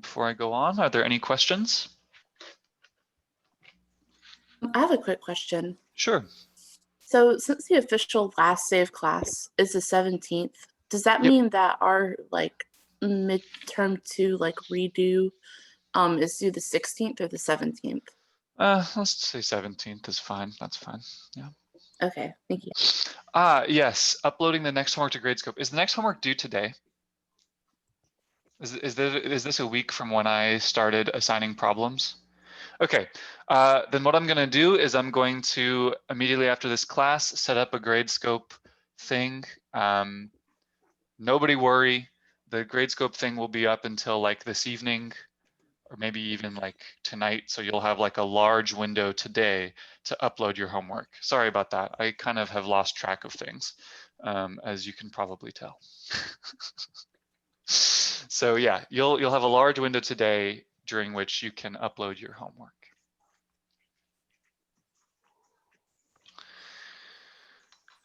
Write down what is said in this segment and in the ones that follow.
Before I go on, are there any questions? I have a quick question. Sure. So since the official last day of class is the 17th, does that Yep. mean that our like midterm 2 like redo is due the 16th or the 17th? Let's say 17th is fine. That's fine. Yeah. Okay, thank you. Yes, uploading the next homework to Gradescope. Is the next homework due today? Is this a week from when I started assigning problems? Okay, then what I'm gonna do is I'm going to immediately after this class set up a Gradescope thing. Nobody worry, the Gradescope thing will be up until like this evening or maybe even like tonight. So you'll have like a large window today to upload your homework. Sorry about that. I kind of have lost track of things, as you can probably tell. So yeah, you'll have a large window today during which you can upload your homework.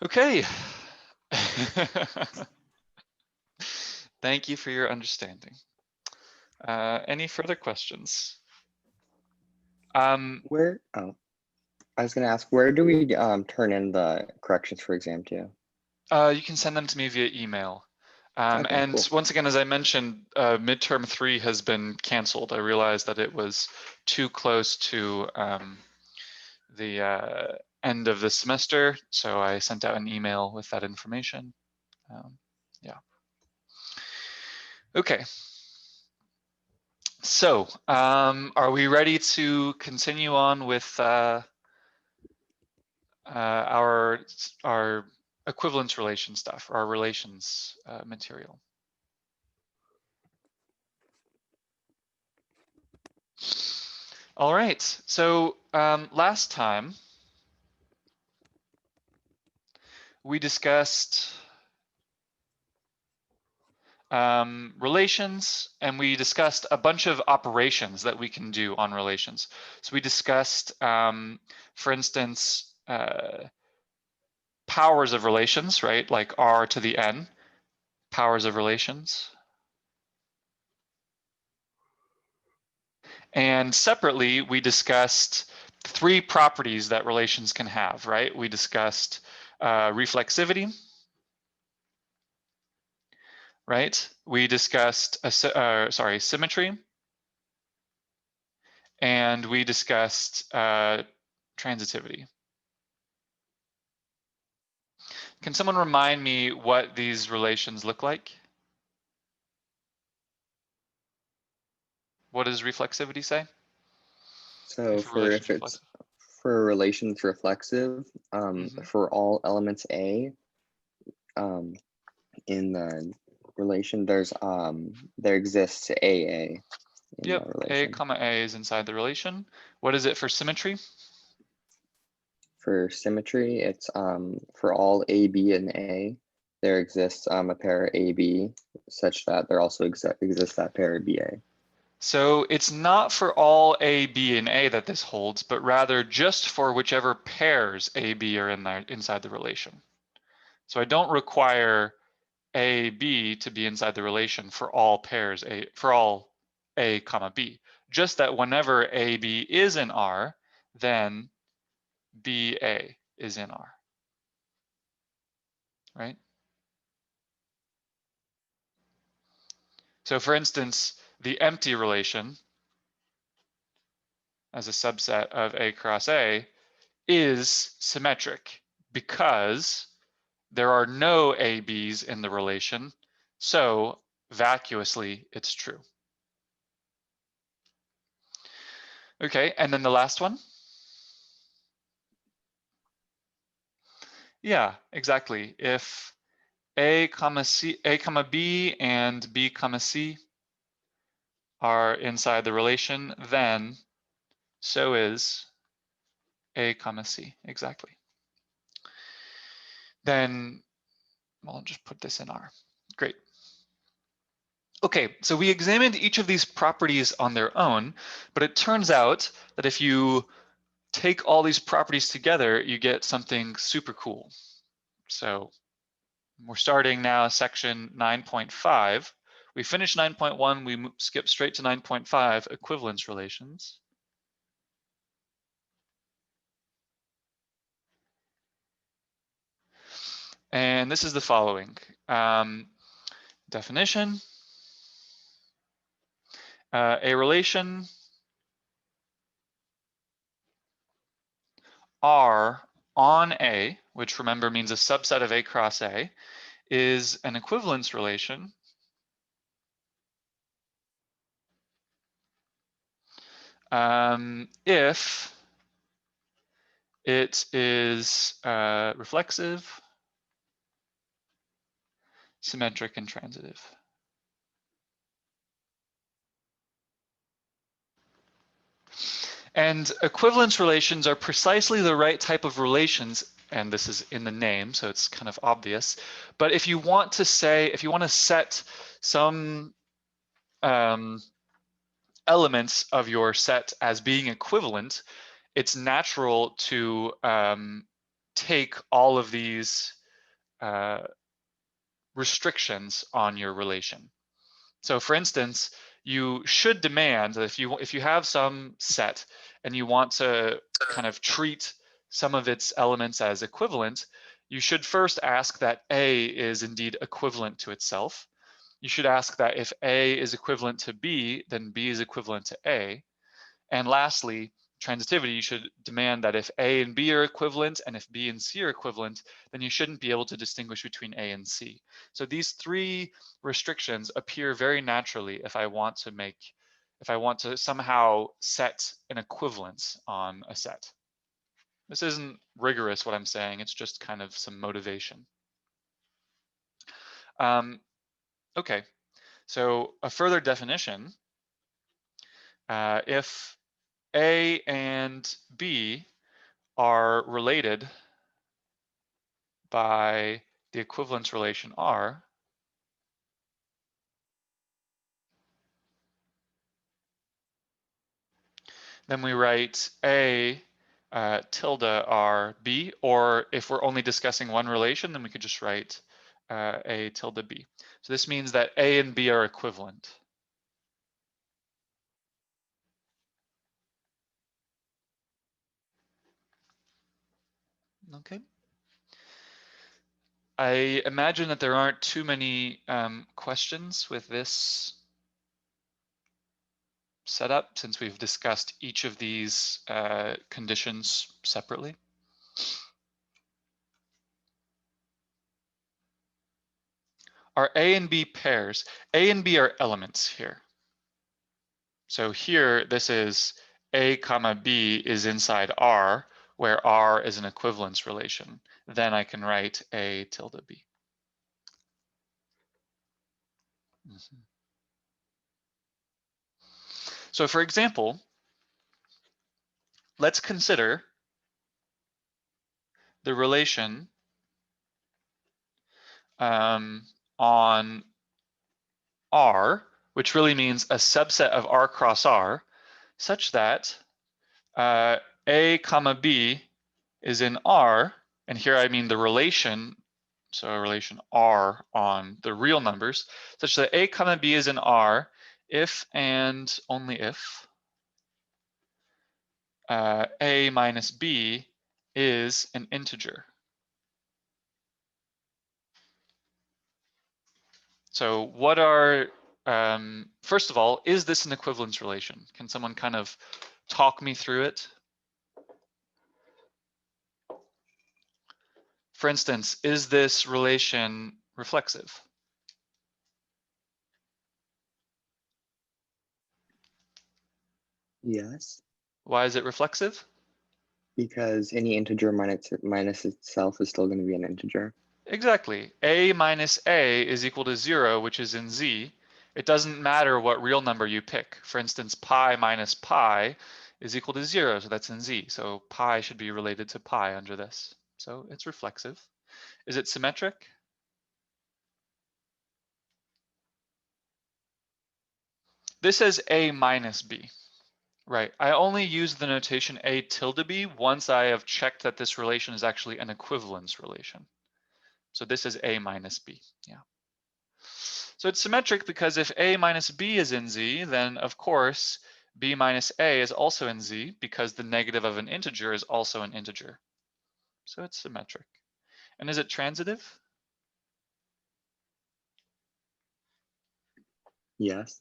Okay. Thank you for your understanding. Any further questions? I was going to ask, where do we turn in the corrections for exam 2? You can send them to me via email. Okay, and cool. Once again, as I mentioned, midterm 3 has been canceled. I realized that it was too close to the end of the semester, so I sent out an email with that information. Yeah. Okay. So, are we ready to continue on with our equivalence relation stuff, our relations material? All right, so last time we discussed relations, and we discussed a bunch of operations that we can do on relations. So we discussed, for instance, powers of relations, right? Like R to the N, powers of relations. And separately, we discussed 3 properties that relations can have, right? We discussed reflexivity, right? We discussed, symmetry, and we discussed transitivity. Can someone remind me what these relations look like? What does reflexivity say? So for relations reflexive, for all elements A, in the relation, there exists AA. Yep, A comma A is inside the relation. What is it for symmetry? For symmetry, it's for all A, B, and A, there exists a pair AB such that there also exists that pair BA. So it's not for all A, B, and A that this holds, but rather just for whichever pairs A, B are in there inside the relation. So I don't require A, B to be inside the relation for all pairs for all A comma B. Just that whenever A, B is in R, then BA is in R, right? So for instance, the empty relation as a subset of A cross A is symmetric because there are no ABs in the relation, so vacuously it's true. Okay, and then the last one. Yeah, exactly. If A comma B and B comma C are inside the relation, then so is A comma C, exactly. Then I'll just put this in R. Great. Okay, so we examined each of these properties on their own, but it turns out that if you take all these properties together, you get something super cool. So we're starting now section 9.5. We finish 9.1, we skip straight to 9.5, equivalence relations. And this is the following. Definition. A relation R on A, which remember means a subset of A cross A, is an equivalence relation if it is reflexive, symmetric, and transitive. And equivalence relations are precisely the right type of relations, and this is in the name, so it's kind of obvious. But if you want to say, if you want to set some elements of your set as being equivalent, it's natural to take all of these restrictions on your relation. So for instance, you should demand that if you have some set and you want to kind of treat some of its elements as equivalent, you should first ask that A is indeed equivalent to itself. You should ask that if A is equivalent to B, then B is equivalent to A. And lastly, transitivity, you should demand that if A and B are equivalent and if B and C are equivalent, then you shouldn't be able to distinguish between A and C. So these three restrictions appear very naturally if I want to somehow set an equivalence on a set. This isn't rigorous what I'm saying, it's just kind of some motivation. Okay, so a further definition, if A and B are related by the equivalence relation R, then we write A tilde R B, or if we're only discussing one relation, then we could just write A tilde B. So this means that A and B are equivalent. Okay. I imagine that there aren't too many questions with this setup since we've discussed each of these conditions separately. Are A and B pairs? A and B are elements here. So here, this is A comma B is inside R, where R is an equivalence relation. Then I can write A tilde B. So for example, let's consider the relation on R, which really means a subset of R cross R, such that A comma B is in R, and here I mean the relation, so a relation R on the real numbers, such that A comma B is in R if and only if A minus B is an integer. So what are, first of all, is this an equivalence relation? Can someone kind of talk me through it? For instance, is this relation reflexive? Yes. Why is it reflexive? Because any integer minus itself is still going to be an integer. Exactly. A minus A is equal to 0, which is in Z. It doesn't matter what real number you pick. For instance, pi minus pi is equal to 0, so that's in Z. So pi should be related to pi under this. So it's reflexive. Is it symmetric? This says A minus B. Right. I only use the notation A tilde B once I have checked that this relation is actually an equivalence relation. So this is A minus B. Yeah. So it's symmetric because if A minus B is in Z, then of course B minus A is also in Z because the negative of an integer is also an integer. So it's symmetric. And is it transitive? Yes.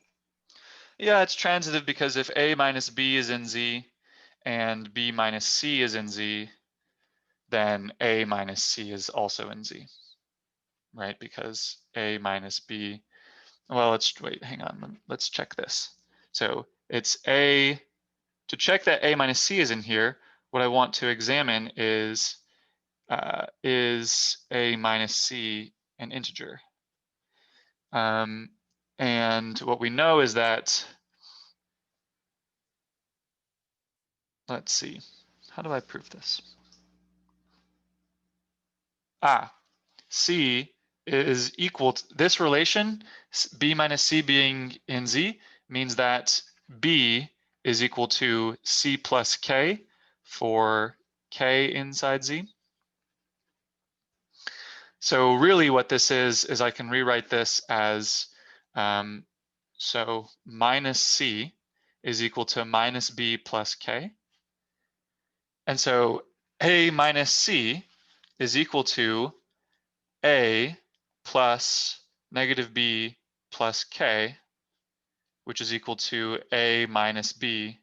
Yeah, it's transitive because if A minus B is in Z and B minus C is in Z, then A minus C is also in Z, right? Because A minus B, well, wait, hang on, let's check this. So it's A, to check that A minus C is in here, what I want to examine is A minus C an integer? And what we know is that, let's see, how do I prove this? C is equal to this relation, B minus C being in Z, means that B is equal to C plus K for K inside Z. So really what this is I can rewrite this as, so minus C is equal to minus B plus K. And so A minus C is equal to A plus negative B plus K, which is equal to A minus B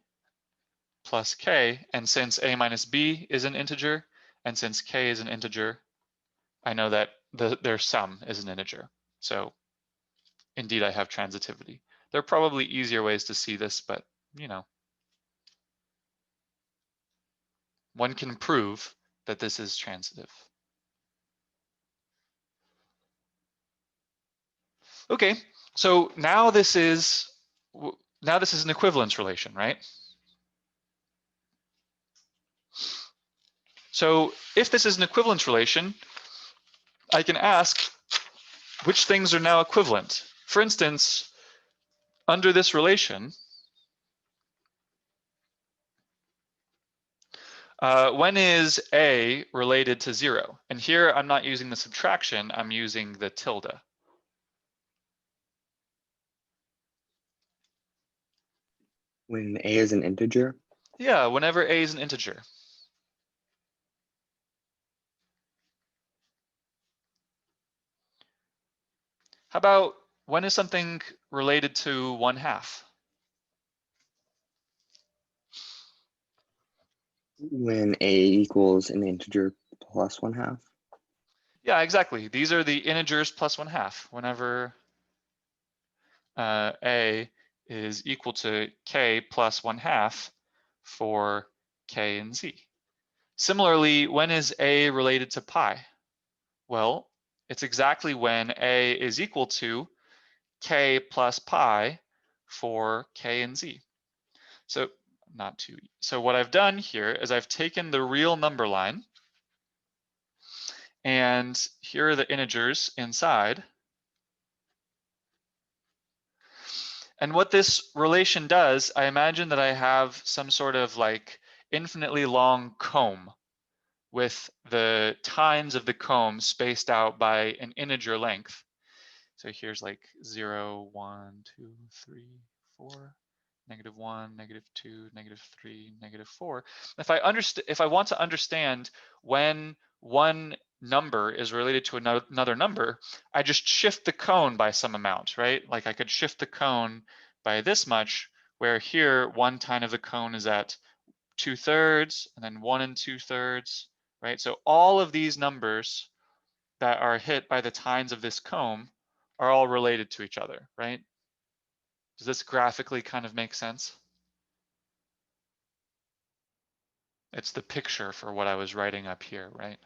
plus K. And since A minus B is an integer, and since K is an integer, I know that their sum is an integer. So indeed, I have transitivity. There are probably easier ways to see this, but you know, one can prove that this is transitive. Okay, so now this is an equivalence relation, right? So if this is an equivalence relation, I can ask which things are now equivalent. For instance, under this relation, when is A related to 0? And here I'm not using the subtraction, I'm using the tilde. When A is an integer? Yeah, whenever A is an integer. How about when is something related to 1/2? When A equals an integer plus 1/2? Yeah, exactly. These are the integers plus 1/2. Whenever A is equal to K plus 1/2 for K and Z. Similarly, when is A related to pi? Well, it's exactly when A is equal to K plus pi for K and Z. So so what I've done here is I've taken the real number line, and here are the integers inside. And what this relation does, I imagine that I have some sort of like infinitely long comb with the tines of the comb spaced out by an integer length. So here's like 0, 1, 2, 3, 4, -1, -2, -3, -4. If I want to understand when one number is related to another number, I just shift the cone by some amount, right? Like I could shift the cone by this much, where here one tine of the cone is at 2/3, and then 1 2/3, right? So all of these numbers that are hit by the tines of this comb are all related to each other, right? Does this graphically kind of make sense? It's the picture for what I was writing up here, right?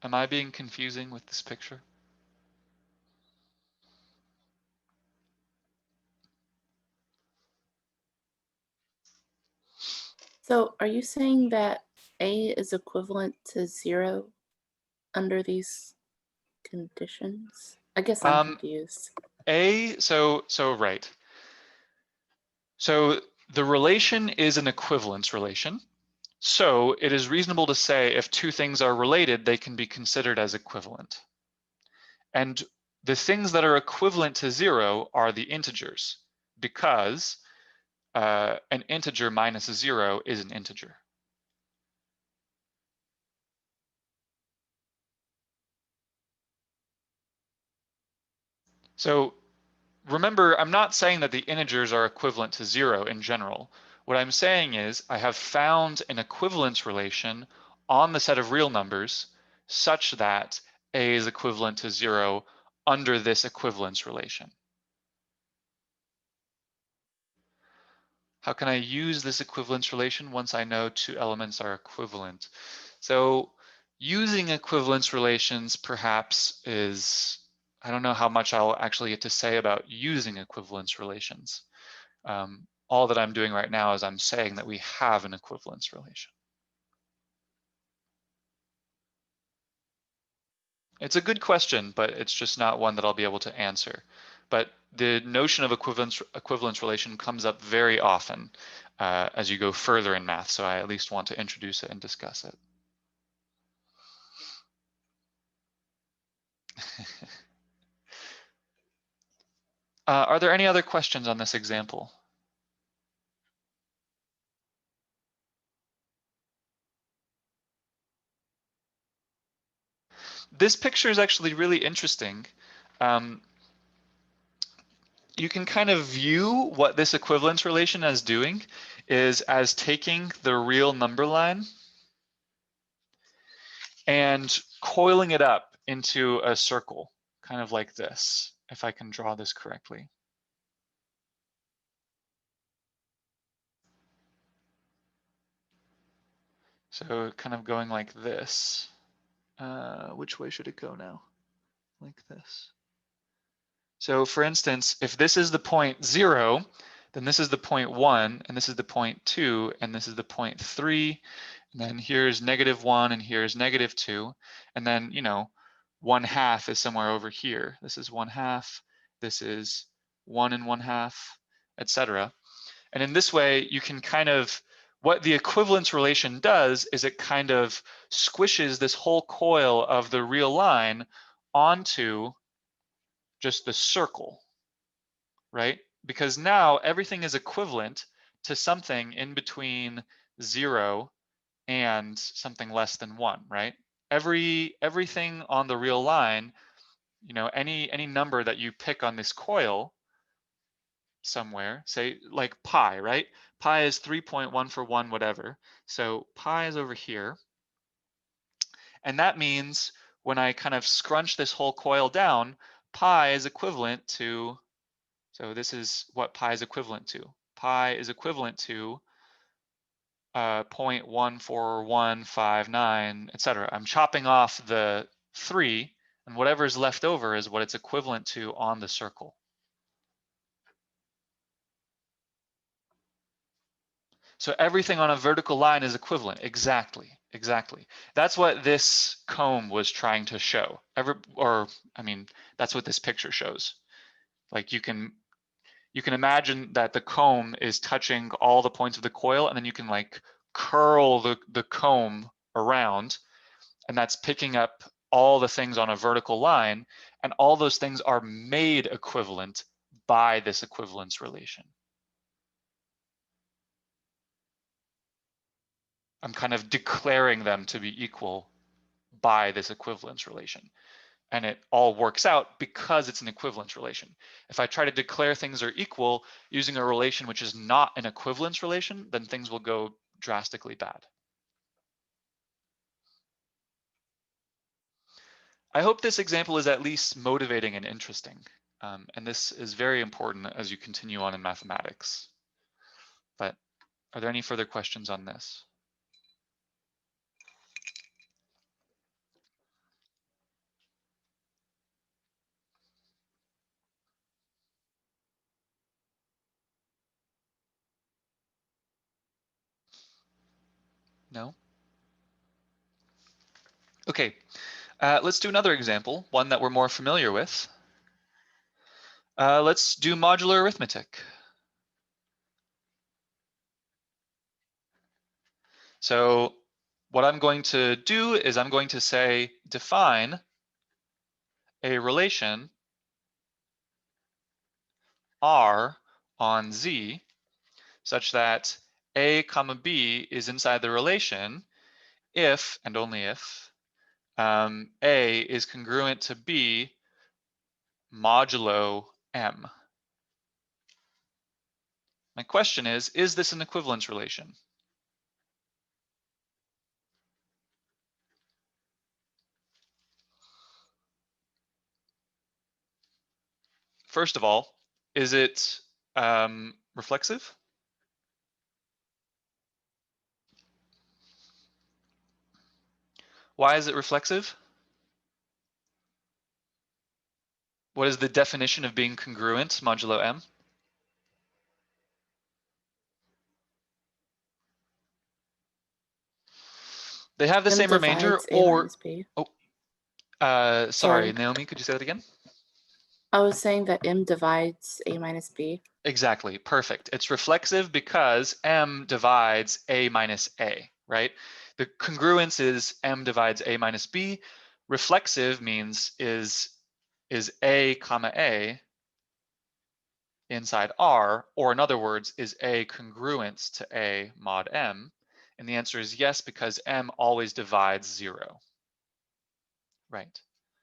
Am I being confusing with this picture? So are you saying that A is equivalent to 0 under these conditions? I guess I'm confused. Right. So the relation is an equivalence relation. So it is reasonable to say if two things are related, they can be considered as equivalent. And the things that are equivalent to 0 are the integers, because an integer minus a 0 is an integer. So remember, I'm not saying that the integers are equivalent to 0 in general. What I'm saying is I have found an equivalence relation on the set of real numbers such that a is equivalent to 0 under this equivalence relation. How can I use this equivalence relation once I know two elements are equivalent? So using equivalence relations perhaps is, I don't know how much I'll actually get to say about using equivalence relations. All that I'm doing right now is I'm saying that we have an equivalence relation. It's a good question, but it's just not one that I'll be able to answer. But the notion of equivalence relation comes up very often as you go further in math, so I at least want to introduce it and discuss it. Are there any other questions on this example? This picture is actually really interesting. You can kind of view what this equivalence relation is doing is as taking the real number line and coiling it up into a circle, kind of like this, if I can draw this correctly. So kind of going like this. Which way should it go now? Like this. So for instance, if this is the point 0, then this is the point 1, and this is the point 2, and this is the point 3, and then here's -1, and here's -2, and then, you know, 1/2 is somewhere over here. This is 1/2, this is 1 and 1/2, etc. And in this way, you can kind of, what the equivalence relation does is it kind of squishes this whole coil of the real line onto just the circle, right? Because now everything is equivalent to something in between 0 and something less than 1, right? Everything on the real line, you know, any number that you pick on this coil somewhere, say like pi, right? Pi is 3.1 for 1 whatever. So pi is over here. And that means when I kind of scrunch this whole coil down, pi is equivalent to, so this is what pi is equivalent to. Pi is equivalent to 0.14159, etc. I'm chopping off the 3, and whatever is left over is what it's equivalent to on the circle. So everything on a vertical line is equivalent. Exactly. That's what this comb was trying to show. That's what this picture shows. Like you can imagine that the comb is touching all the points of the coil, and then you can like curl the comb around, and that's picking up all the things on a vertical line, and all those things are made equivalent by this equivalence relation. I'm kind of declaring them to be equal by this equivalence relation. And it all works out because it's an equivalence relation. If I try to declare things are equal using a relation which is not an equivalence relation, then things will go drastically bad. I hope this example is at least motivating and interesting. And this is very important as you continue on in mathematics. But are there any further questions on this? No? Okay, let's do another example, one that we're more familiar with. Let's do modular arithmetic. So what I'm going to do is I'm going to say define a relation R on Z such that A comma B is inside the relation if and only if A is congruent to B modulo M. My question is this an equivalence relation? First of all, is it reflexive? Why is it reflexive? What is the definition of being congruent modulo M? They have the M same remainder, divides A or minus B. sorry, Sorry. Naomi, could you say that again? I was saying that M divides A minus B. Exactly, perfect. It's reflexive because M divides A minus A, right? The congruence is M divides A minus B. Reflexive means is A comma A inside R, or in other words, is A congruent to A mod M? And the answer is yes, because M always divides 0. Right.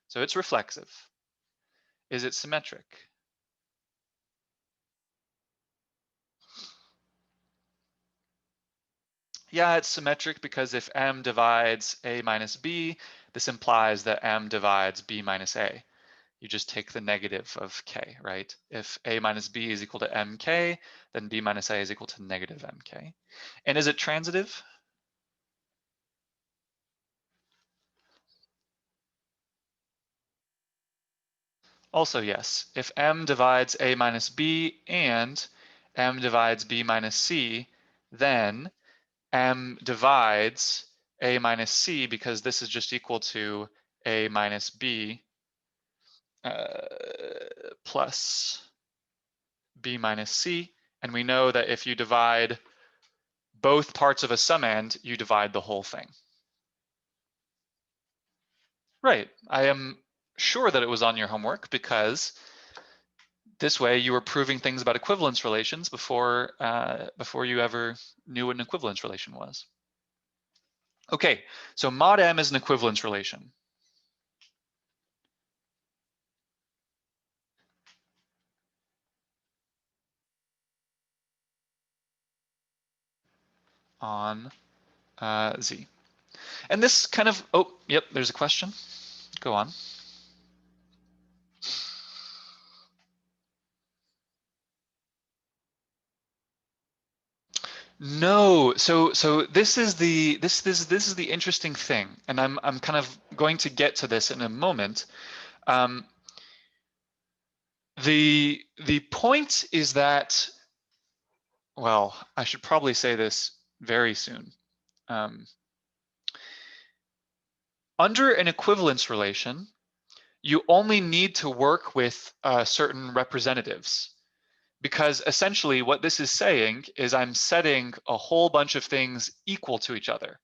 So it's reflexive. Is it symmetric? Yeah, it's symmetric because if M divides A minus B, this implies that M divides B minus A. You just take the negative of K, right? If A minus B is equal to MK, then B minus A is equal to negative MK. And is it transitive? Also, yes. If M divides A minus B and M divides B minus C, then M divides A minus C, because this is just equal to A minus B plus B minus C. And we know that if you divide both parts of a summand, you divide the whole thing. Right. I am sure that it was on your homework because this way you were proving things about equivalence relations before you ever knew what an equivalence relation was. Okay, so mod M is an equivalence relation. On Z. And this kind of, oh, yep, there's a question. Go on. No, so this is the interesting thing, and I'm kind of going to get to this in a moment. The point is that, well, I should probably say this very soon. Under an equivalence relation, you only need to work with certain representatives, because essentially what this is saying is I'm setting a whole bunch of things equal to each other,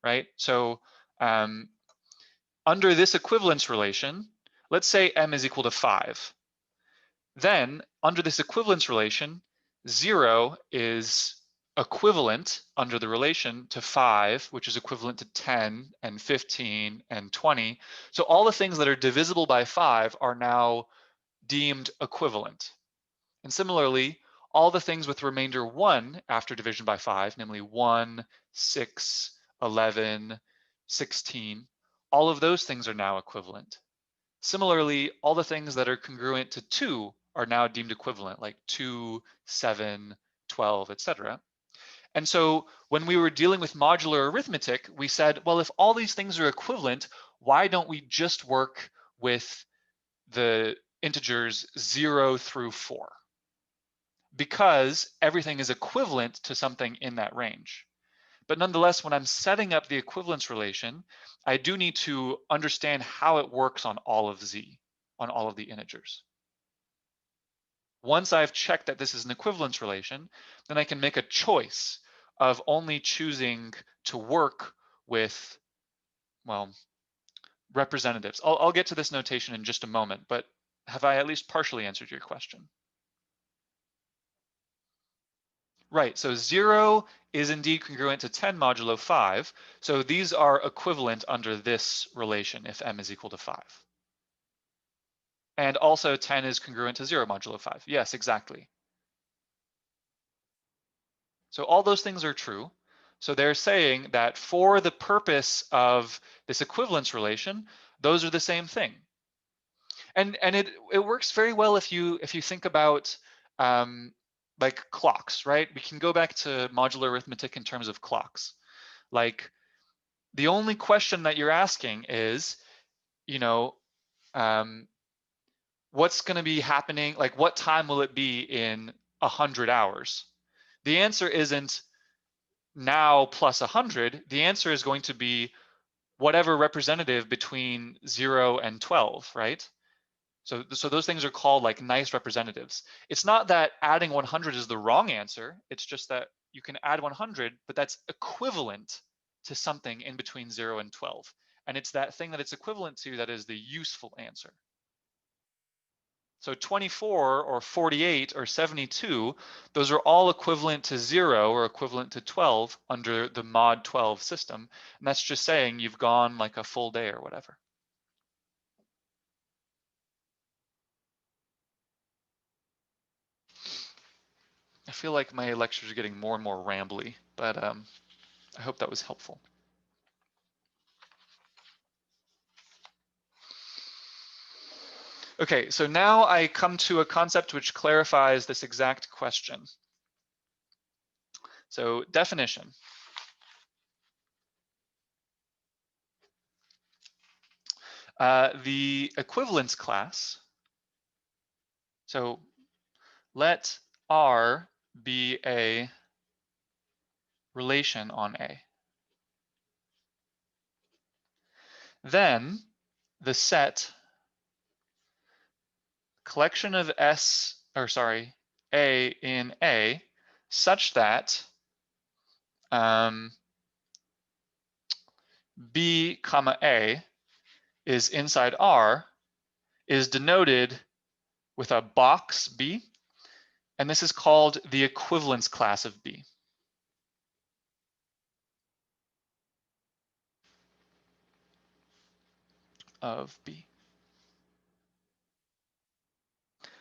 right? So under this equivalence relation, let's say M is equal to 5. Then under this equivalence relation, 0 is equivalent under the relation to 5, which is equivalent to 10 and 15 and 20. So all the things that are divisible by 5 are now deemed equivalent. And similarly, all the things with remainder 1 after division by 5, namely 1, 6, 11, 16, all of those things are now equivalent. Similarly, all the things that are congruent to 2 are now deemed equivalent, like 2, 7, 12, etc. And so when we were dealing with modular arithmetic, we said, well, if all these things are equivalent, why don't we just work with the integers 0 through 4? Because everything is equivalent to something in that range. But nonetheless, when I'm setting up the equivalence relation, I do need to understand how it works on all of Z, on all of the integers. Once I've checked that this is an equivalence relation, then I can make a choice of only choosing to work with, well, representatives. I'll get to this notation in just a moment, but have I at least partially answered your question? Right, so 0 is indeed congruent to 10 modulo 5. So these are equivalent under this relation if m is equal to 5. And also 10 is congruent to 0 modulo 5. Yes, exactly. So all those things are true. So they're saying that for the purpose of this equivalence relation, those are the same thing. And it works very well if you think about like clocks, right? We can go back to modular arithmetic in terms of clocks. Like the only question that you're asking is, you know, what's going to be happening? Like what time will it be in 100 hours? The answer isn't now plus 100. The answer is going to be whatever representative between 0 and 12, right? So those things are called like nice representatives. It's not that adding 100 is the wrong answer. It's just that you can add 100, but that's equivalent to something in between 0 and 12. And it's that thing that it's equivalent to that is the useful answer. So 24 or 48 or 72, those are all equivalent to 0 or equivalent to 12 under the mod 12 system. And that's just saying you've gone like a full day or whatever. I feel like my lectures are getting more and more rambly, but I hope that was helpful. Okay, so now I come to a concept which clarifies this exact question. So definition. The equivalence class, so let R be a relation on A. Then the set collection of A in A such that B comma A is inside R is denoted with a box B, and this is called the equivalence class of B.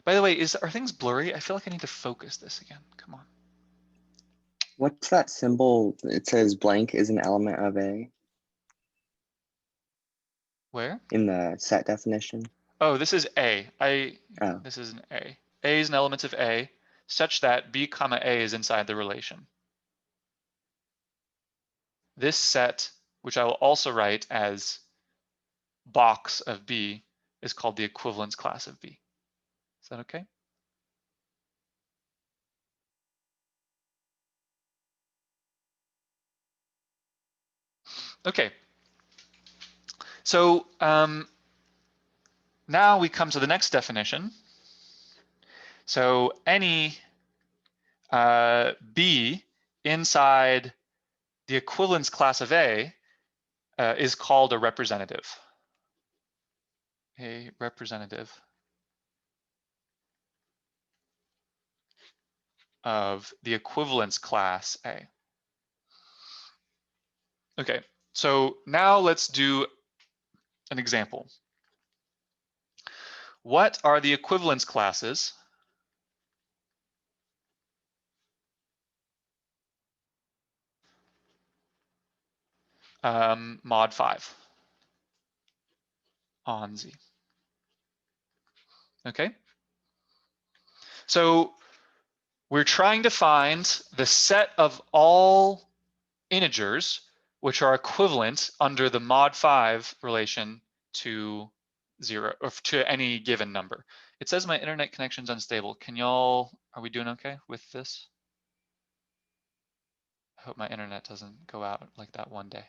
By the way, are things blurry? I feel like I need to focus this again. Come on. What's that symbol? It says blank is an element of A. Where? In the set definition. Oh, this is A. Oh. This is an A. A is an element of A such that B comma A is inside the relation. This set, which I will also write as box of B, is called the equivalence class of B. Is that okay? Okay. So now we come to the next definition. So any B inside the equivalence class of A is called a representative. A representative of the equivalence class A. Okay, so now let's do an example. What are the equivalence classes mod 5 on Z? Okay, so we're trying to find the set of all integers which are equivalent under the mod 5 relation to 0 or to any given number. It says my internet connection's unstable. Are we doing okay with this? I hope my internet doesn't go out like that one day.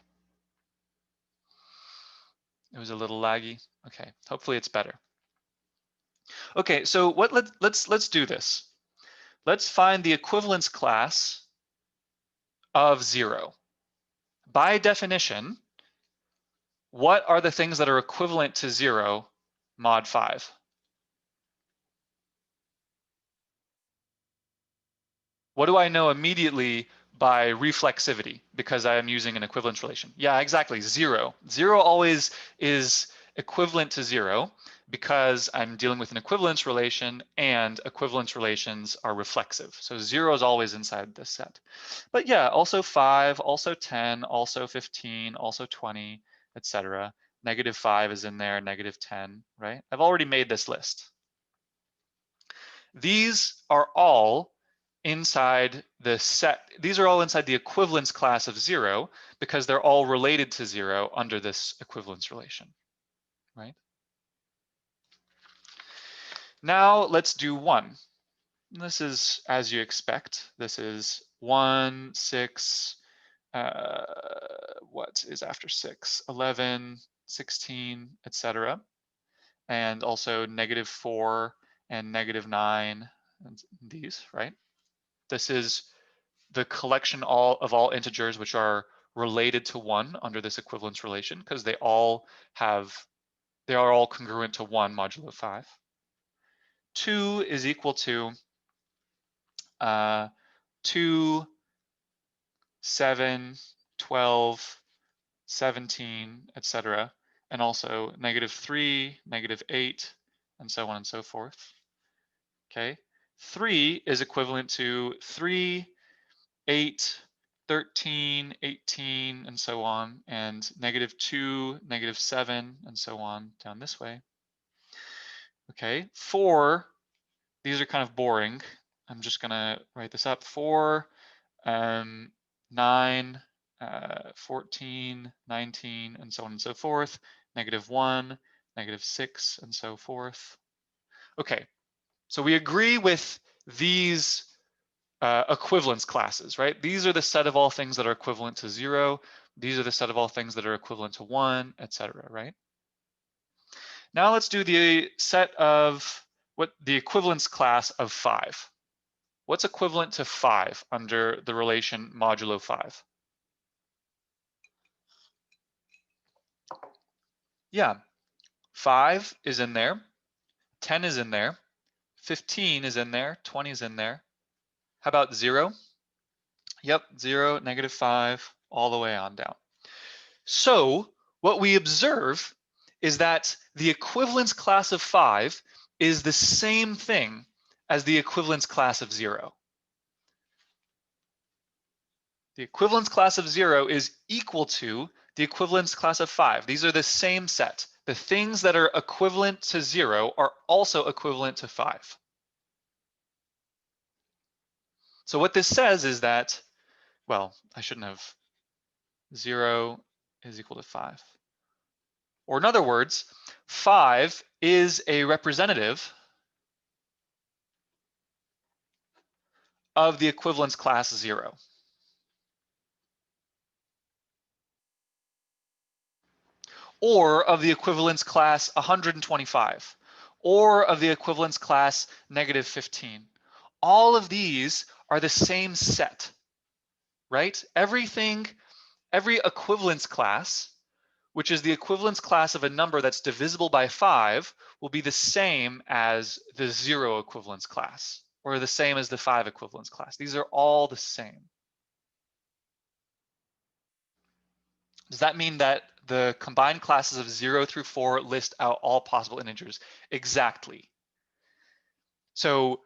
It was a little laggy. Okay, hopefully it's better. Okay, so let's do this. Let's find the equivalence class of 0. By definition, what are the things that are equivalent to 0 mod 5? What do I know immediately by reflexivity because I am using an equivalence relation? Yeah, exactly, 0. 0 always is equivalent to 0 because I'm dealing with an equivalence relation and equivalence relations are reflexive. So 0 is always inside this set. But yeah, also 5, also 10, also 15, also 20, etc. -5 is in there, -10, right? I've already made this list. These are all inside the set. These are all inside the equivalence class of 0 because they're all related to 0 under this equivalence relation, right? Now let's do 1. This is as you expect. This is 1, 6, what is after 6? 11, 16, etc. And also -4 and -9, and these, right? This is the collection of all integers which are related to 1 under this equivalence relation because they are all congruent to 1 modulo 5. 2 is equal to 2, 7, 12, 17, etc. And also -3, -8, and so on and so forth. Okay. 3 is equivalent to 3, 8, 13, 18, and so on, and -2, -7, and so on down this way. Okay, 4, these are kind of boring. I'm just gonna write this up. 4, 9, 14, 19, and so on and so forth. -1, -6, and so forth. Okay, so we agree with these equivalence classes, right? These are the set of all things that are equivalent to 0. These are the set of all things that are equivalent to 1, etc., right? Now let's do the set of what the equivalence class of 5. What's equivalent to 5 under the relation modulo 5? Yeah, 5 is in there, 10 is in there, 15 is in there, 20 is in there. How about 0? Yep, 0, -5, all the way on down. So what we observe is that the equivalence class of 5 is the same thing as the equivalence class of 0. The equivalence class of 0 is equal to the equivalence class of 5. These are the same set. The things that are equivalent to 0 are also equivalent to 5. So what this says is that, well, I shouldn't have, 0 is equal to 5. Or in other words, 5 is a representative of the equivalence class 0. Or of the equivalence class 125, or of the equivalence class -15. All of these are the same set, right? Every equivalence class, which is the equivalence class of a number that's divisible by 5, will be the same as the 0 equivalence class, or the same as the 5 equivalence class. These are all the same. Does that mean that the combined classes of 0 through 4 list out all possible integers? Exactly. So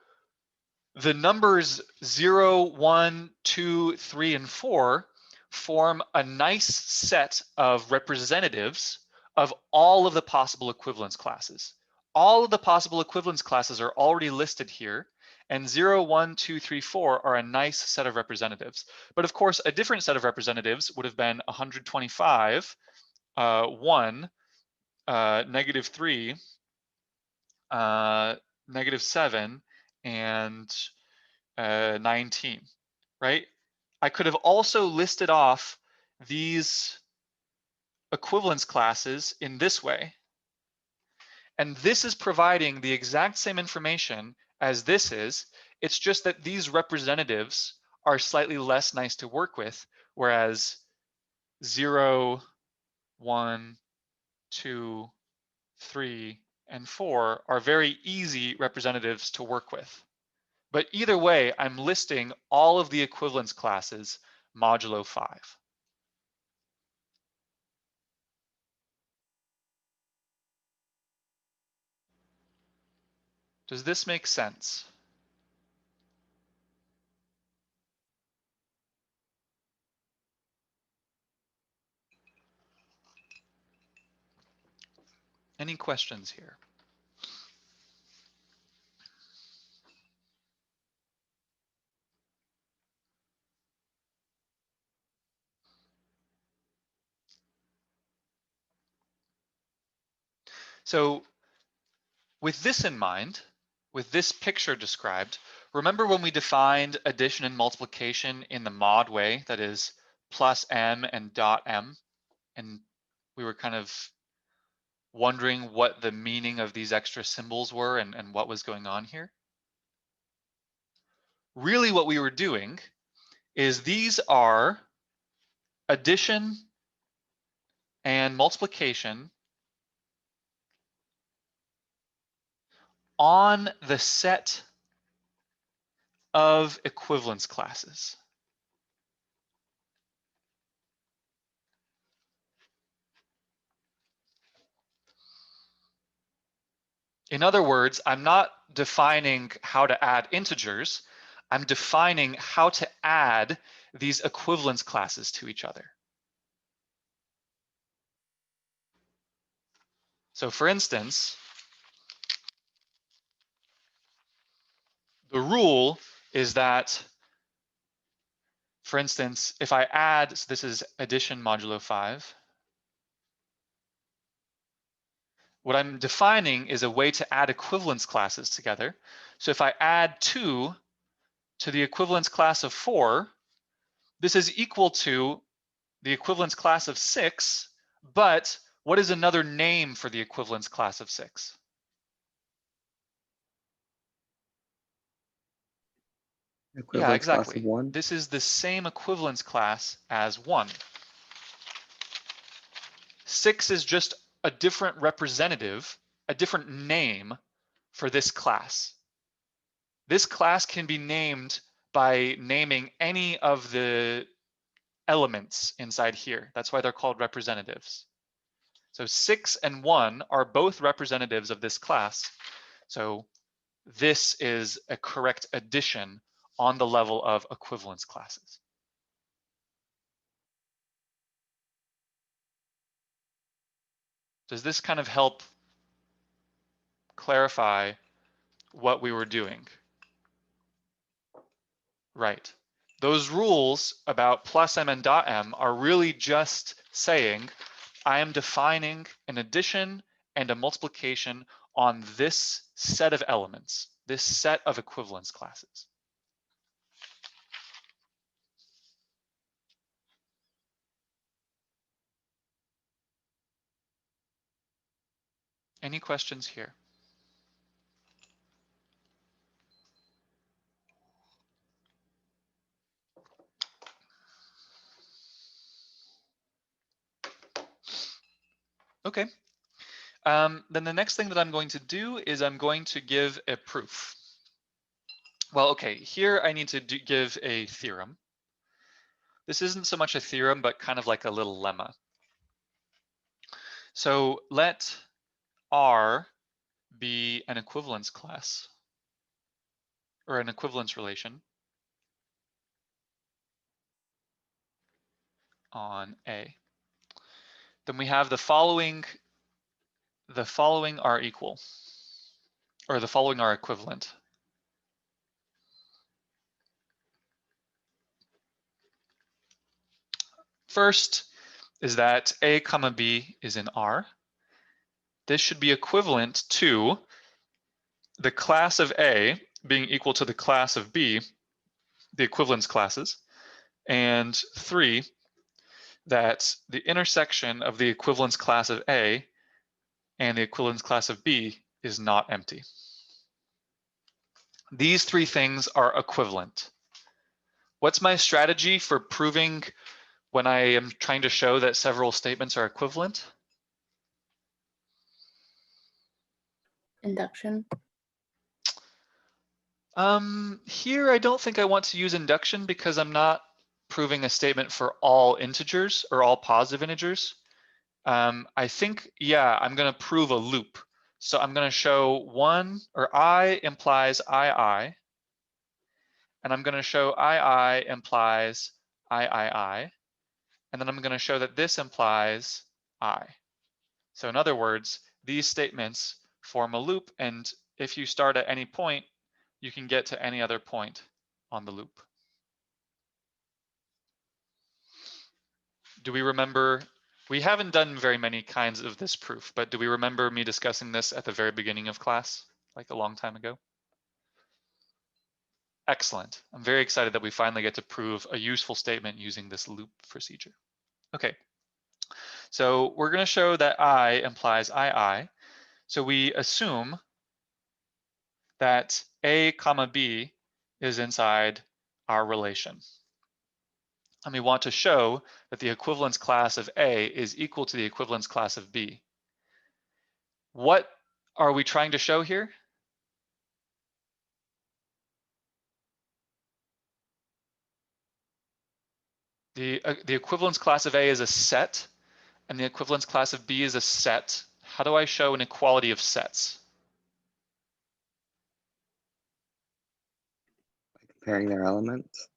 the numbers 0, 1, 2, 3, and 4 form a nice set of representatives of all of the possible equivalence classes. All of the possible equivalence classes are already listed here, and 0, 1, 2, 3, 4 are a nice set of representatives. But of course, a different set of representatives would have been 125, 1, -3, -7, and 19, right? I could have also listed off these equivalence classes in this way. And this is providing the exact same information as this is. It's just that these representatives are slightly less nice to work with, whereas 0, 1, 2, 3, and 4 are very easy representatives to work with. But either way, I'm listing all of the equivalence classes modulo 5. Does this make sense? Any questions here? So with this in mind, with this picture described, remember when we defined addition and multiplication in the mod way, that is plus m and dot m, and we were kind of wondering what the meaning of these extra symbols were and what was going on here? Really what we were doing is these are addition and multiplication on the set of equivalence classes. In other words, I'm not defining how to add integers. I'm defining how to add these equivalence classes to each other. So for instance, the rule is that, for instance, if I add, so this is addition modulo 5, what I'm defining is a way to add equivalence classes together. So if I add 2 to the equivalence class of 4, this is equal to the equivalence class of 6, but what is another name for the equivalence class of 6? Yeah, Equivalence class of exactly. 1. This is the same equivalence class as 1. 6 is just a different representative, a different name for this class. This class can be named by naming any of the elements inside here. That's why they're called representatives. So 6 and 1 are both representatives of this class. So this is a correct addition on the level of equivalence classes. Does this kind of help clarify what we were doing? Right. Those rules about plus m and dot m are really just saying I am defining an addition and a multiplication on this set of elements, this set of equivalence classes. Any questions here? Okay. Then the next thing that I'm going to do is I'm going to give a proof. Well, okay, here I need to give a theorem. This isn't so much a theorem, but kind of like a little lemma. So let R be an equivalence class or an equivalence relation on A. Then we have the following are equal, or the following are equivalent. First is that A comma B is in R. This should be equivalent to the class of A being equal to the class of B, the equivalence classes, and 3, that the intersection of the equivalence class of A and the equivalence class of B is not empty. These 3 things are equivalent. What's my strategy for proving when I am trying to show that several statements are equivalent? Induction. Here, I don't think I want to use induction because I'm not proving a statement for all integers or all positive integers. I think, yeah, I'm going to prove a loop. So I'm going to show one, or I implies I, and I'm going to show I implies I, and then I'm going to show that this implies I. So in other words, these statements form a loop, and if you start at any point, you can get to any other point on the loop. Do we remember? We haven't done very many kinds of this proof, but do we remember me discussing this at the very beginning of class, like a long time ago? Excellent. I'm very excited that we finally get to prove a useful statement using this loop procedure. Okay, so we're going to show that I implies I. So we assume that A comma B is inside our relation. And we want to show that the equivalence class of A is equal to the equivalence class of B. What are we trying to show here? The equivalence class of A is a set, and the equivalence class of B is a set. How do I show an equality of sets? By comparing their elements.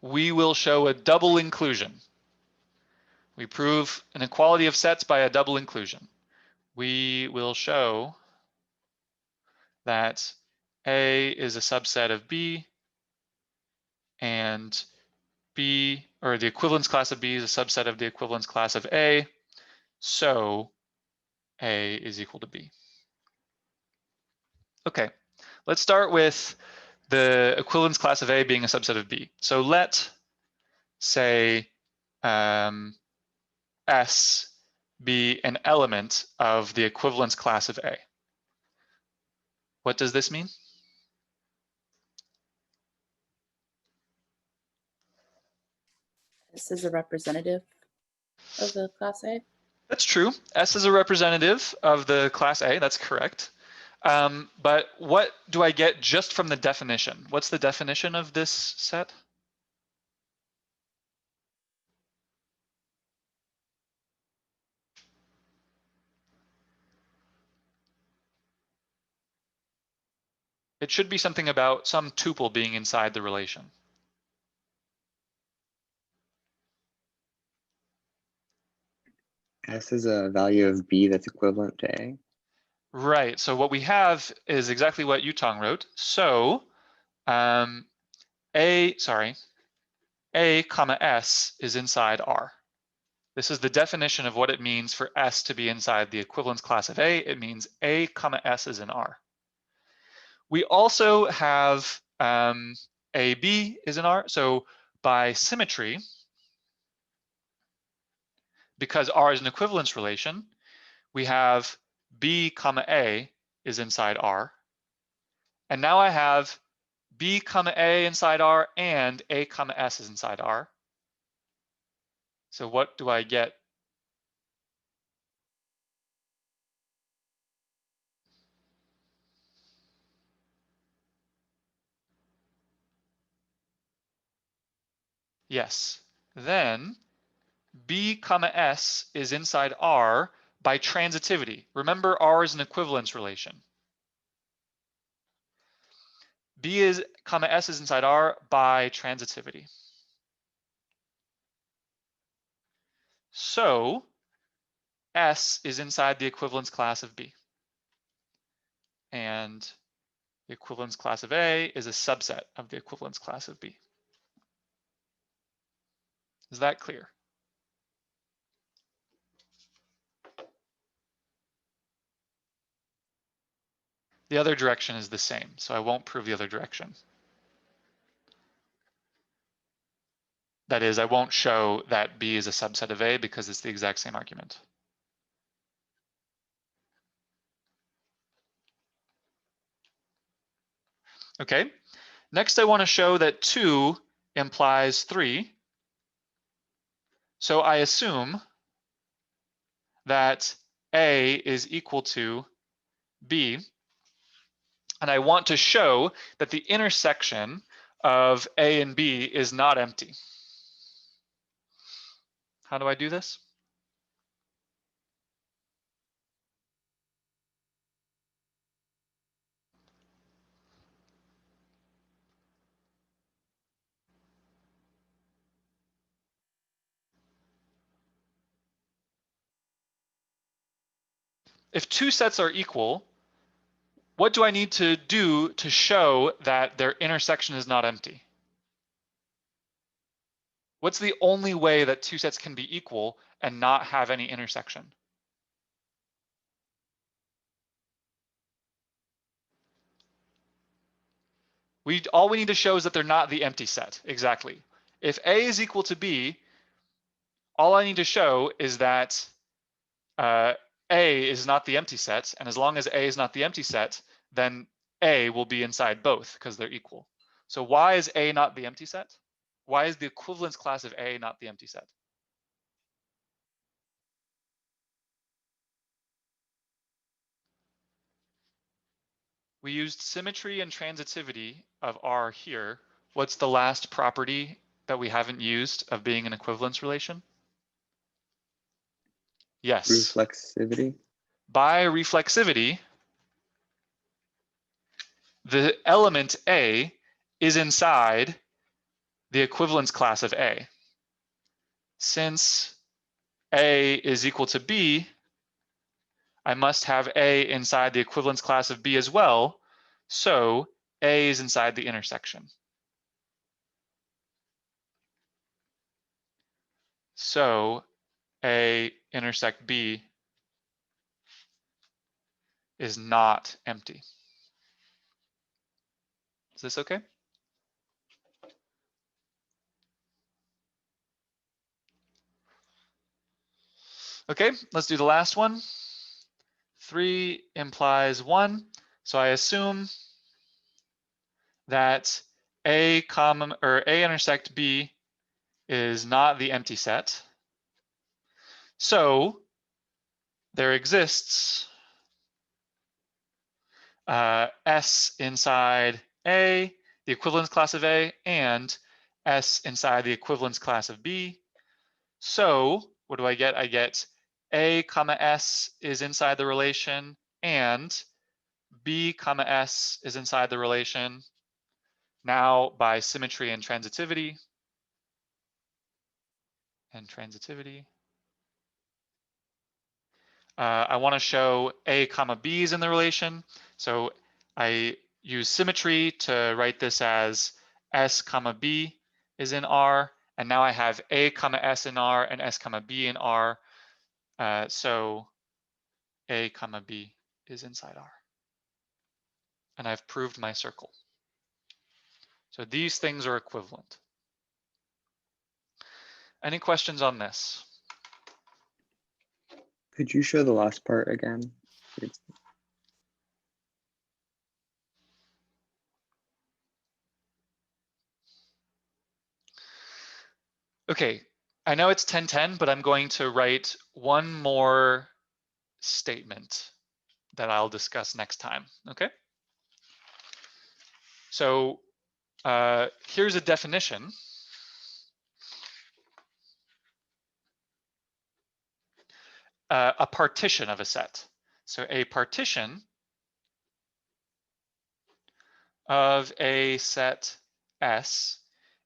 We will show a double inclusion. We prove an equality of sets by a double inclusion. We will show that A is a subset of B, and B, or the equivalence class of B is a subset of the equivalence class of A, so A is equal to B. Okay, let's start with the equivalence class of A being a subset of B. So let, say, S be an element of the equivalence class of A. What does this mean? This is a representative of the class A. That's true. S is a representative of the class A, that's correct. But what do I get just from the definition? What's the definition of this set? It should be something about some tuple being inside the relation. S is a value of B that's equivalent to A. Right, so what we have is exactly what Yutong wrote. So A comma S is inside R. This is the definition of what it means for S to be inside the equivalence class of A. It means A comma S is in R. We also have AB is in R. So by symmetry, because R is an equivalence relation, we have B comma A is inside R. And now I have B comma A inside R and A comma S is inside R. So what do I get? Yes, then B comma S is inside R by transitivity. Remember, R is an equivalence relation. B is comma S is inside R by transitivity. So S is inside the equivalence class of B. And the equivalence class of A is a subset of the equivalence class of B. Is that clear? The other direction is the same, so I won't prove the other direction. That is, I won't show that B is a subset of A because it's the exact same argument. Okay, Next, I want to show that 2 implies 3. So I assume that A is equal to B. And I want to show that the intersection of A and B is not empty. How do I do this? If 2 sets are equal, what do I need to do to show that their intersection is not empty? What's the only way that 2 sets can be equal and not have any intersection? All we need to show is that they're not the empty set. Exactly. If A is equal to B, all I need to show is that A is not the empty set, and as long as A is not the empty set, then A will be inside both because they're equal. So why is A not the empty set? Why is the equivalence class of A not the empty set? We used symmetry and transitivity of R here. What's the last property that we haven't used of being an equivalence relation? Yes. Reflexivity. By reflexivity, the element A is inside the equivalence class of A. Since A is equal to B, I must have A inside the equivalence class of B as well, so A is inside the intersection. So A intersect B is not empty. Is this okay? Okay, let's do the last one. 3 implies 1, so I assume that A intersect B is not the empty set. So there exists S inside A, the equivalence class of A, and S inside the equivalence class of B. So what do I get? I get A comma S is inside the relation, and B comma S is inside the relation. Now by symmetry and transitivity, I want to show A comma B is in the relation. So I use symmetry to write this as S comma B is in R. And now I have A comma S in R and S comma B in R. So A comma B is inside R. And I've proved my circle. So these things are equivalent. Any questions on this? Could you show the last part again? Okay, I know it's 10:10, but I'm going to write one more statement that I'll discuss next time, okay? So here's a definition. A partition of a set. So a partition of a set S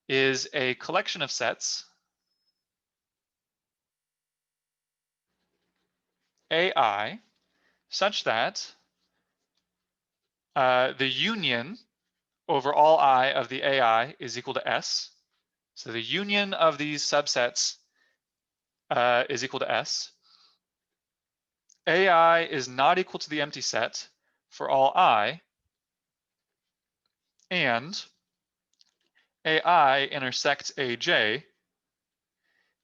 is a collection of sets AI such that the union over all I of the AI is equal to S. So the union of these subsets is equal to S. AI is not equal to the empty set for all I, and AI intersect AJ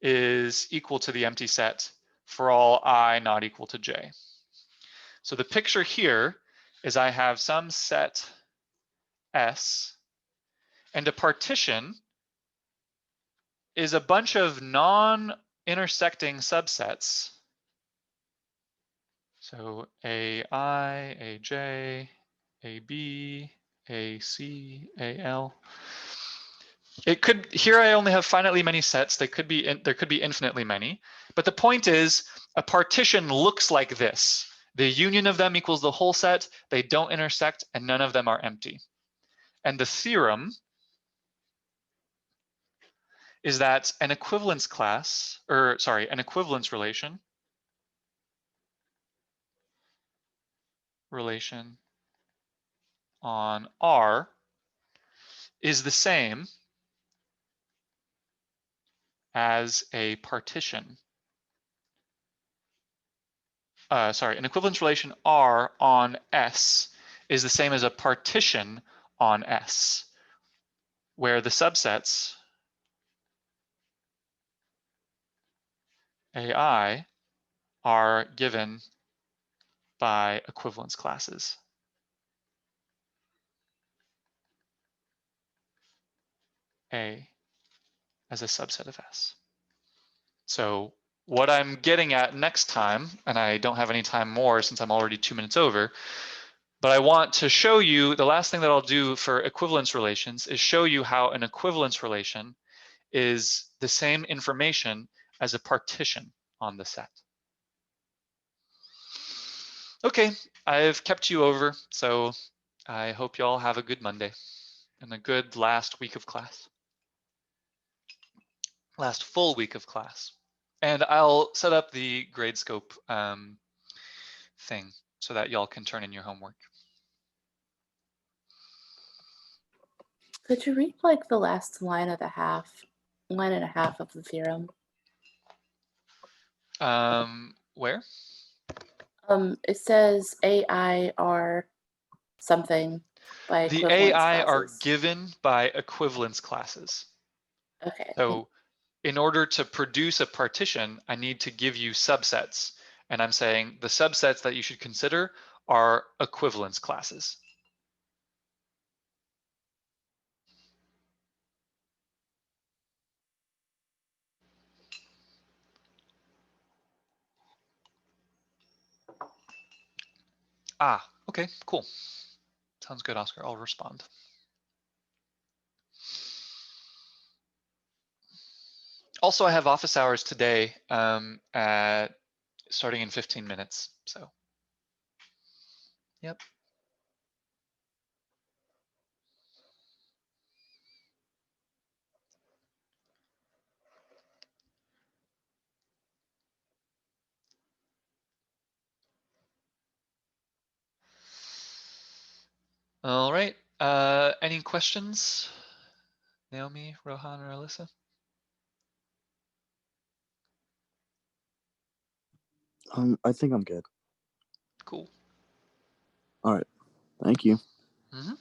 is equal to the empty set for all I not equal to J. So the picture here is I have some set S And a partition is a bunch of non-intersecting subsets. So AI, AJ, AB, AC, AL. It could, here I only have finitely many sets. There could be infinitely many. But the point is, a partition looks like this. The union of them equals the whole set. They don't intersect, and none of them are empty. And the theorem is that an equivalence class, or sorry, an equivalence relation on R is the same as a partition. An equivalence relation R on S is the same as a partition on S, where the subsets AI are given by equivalence classes. A as a subset of S. So what I'm getting at next time, and I don't have any time more since I'm already 2 minutes over, but I want to show you, the last thing that I'll do for equivalence relations is show you how an equivalence relation is the same information as a partition on the set. Okay, I've kept you over, so I hope you all have a good Monday and a good last week of class. Last full week of class. And I'll set up the Gradescope thing so that y'all can turn in your homework. Could you read like the last line and a half of the theorem? Where? It says AI are something by The equivalence AI classes. are given by equivalence classes. Okay. So in order to produce a partition, I need to give you subsets. And I'm saying the subsets that you should consider are equivalence classes. Ah, okay, cool. Sounds good, Oscar. I'll respond. Also, I have office hours today starting in 15 minutes. So, yep. All right. Any questions? Naomi, Rohan, or Alyssa? I think I'm good. Cool. All right. Thank you. Mm-hmm.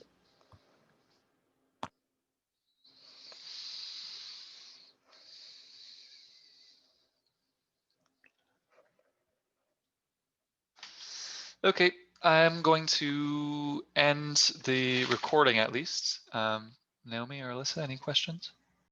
Okay, I'm going to end the recording at least. Naomi or Alyssa, any questions?